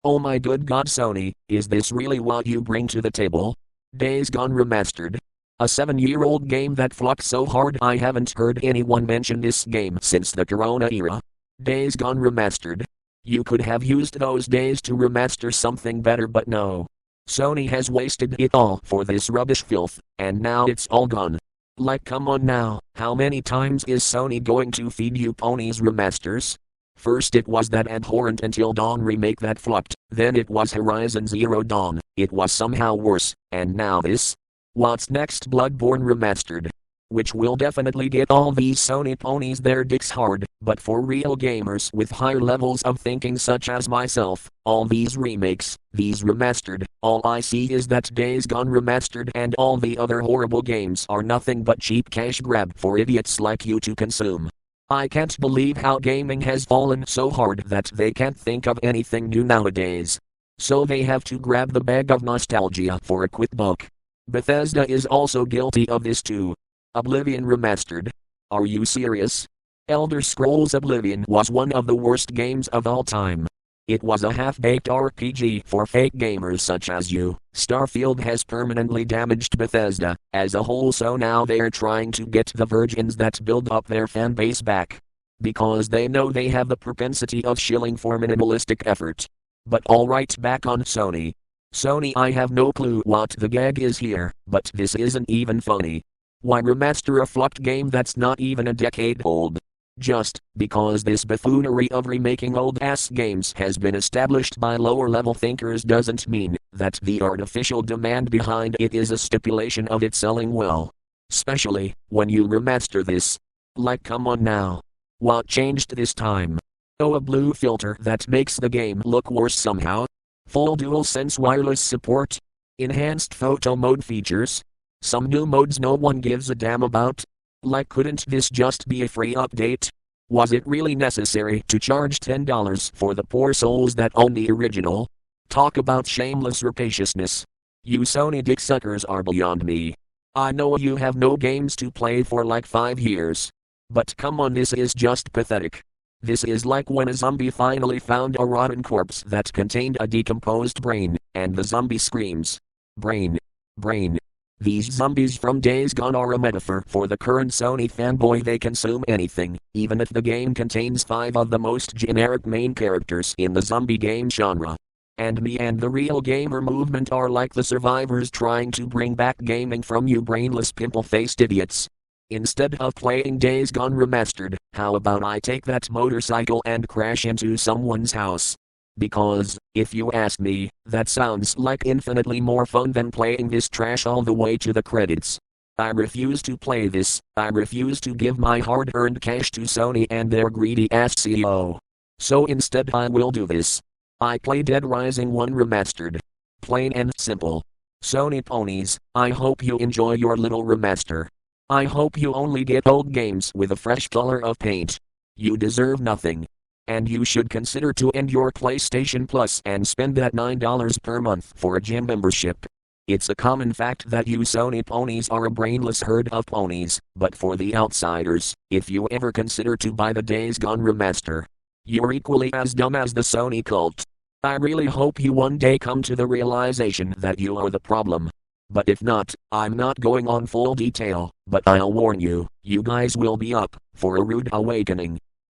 Oh my good god Sony, is this really what you bring to the table? Days Gone Remastered. A 7-year-old game that flopped so hard I haven't heard anyone mention this game since the Corona era. Days Gone Remastered. You could have used those days to remaster something better, but no. Sony has wasted it all for this rubbish filth, and now it's all gone. Like, come on now, how many times is Sony going to feed you ponies remasters? First it was that abhorrent Until Dawn remake that flopped, then it was Horizon Zero Dawn, it was somehow worse, and now this? What's next? Bloodborne Remastered. Which will definitely get all these Sony ponies their dicks hard, but for real gamers with higher levels of thinking such as myself, all these remakes, these remastered, all I see is that Days Gone Remastered and all the other horrible games are nothing but cheap cash grab for idiots like you to consume. I can't believe how gaming has fallen so hard that they can't think of anything new nowadays. So they have to grab the bag of nostalgia for a quick buck. Bethesda is also guilty of this too. Oblivion Remastered. Are you serious? Elder Scrolls Oblivion was one of the worst games of all time. It was a half-baked RPG for fake gamers such as you. Starfield has permanently damaged Bethesda as a whole, so now they're trying to get the virgins that build up their fan base back. Because they know they have the propensity of shilling for minimalistic effort. But alright, back on Sony. Sony, I have no clue what the gag is here, but this isn't even funny. Why remaster a flopped game that's not even a decade old? Just because this buffoonery of remaking old-ass games has been established by lower-level thinkers doesn't mean that the artificial demand behind it is a stipulation of it selling well. Especially when you remaster this. Like, come on now. What changed this time? Oh, a blue filter that makes the game look worse somehow? Full DualSense wireless support? Enhanced photo mode features? Some new modes no one gives a damn about? Like, couldn't this just be a free update? Was it really necessary to charge $10 for the poor souls that own the original? Talk about shameless rapaciousness. You Sony dick suckers are beyond me. I know you have no games to play for like 5 years. But come on, this is just pathetic. This is like when a zombie finally found a rotten corpse that contained a decomposed brain, and the zombie screams, "Brain, brain." These zombies from Days Gone are a metaphor for the current Sony fanboy. They consume anything, even if the game contains 5 of the most generic main characters in the zombie game genre. And me and the real gamer movement are like the survivors trying to bring back gaming from you brainless pimple-faced idiots. Instead of playing Days Gone Remastered, how about I take that motorcycle and crash into someone's house? Because, if you ask me, that sounds like infinitely more fun than playing this trash all the way to the credits. I refuse to play this. I refuse to give my hard-earned cash to Sony and their greedy-ass CEO. So instead I will do this. I play Dead Rising 1 Remastered. Plain and simple. Sony ponies, I hope you enjoy your little remaster. I hope you only get old games with a fresh color of paint. You deserve nothing. And you should consider to end your PlayStation Plus and spend that $9 per month for a gym membership. It's a common fact that you Sony ponies are a brainless herd of ponies, but for the outsiders, if you ever consider to buy the Days Gone Remaster, you're equally as dumb as the Sony cult. I really hope you one day come to the realization that you are the problem. But if not, I'm not going on full detail, but I'll warn you, you guys will be up for a rude awakening.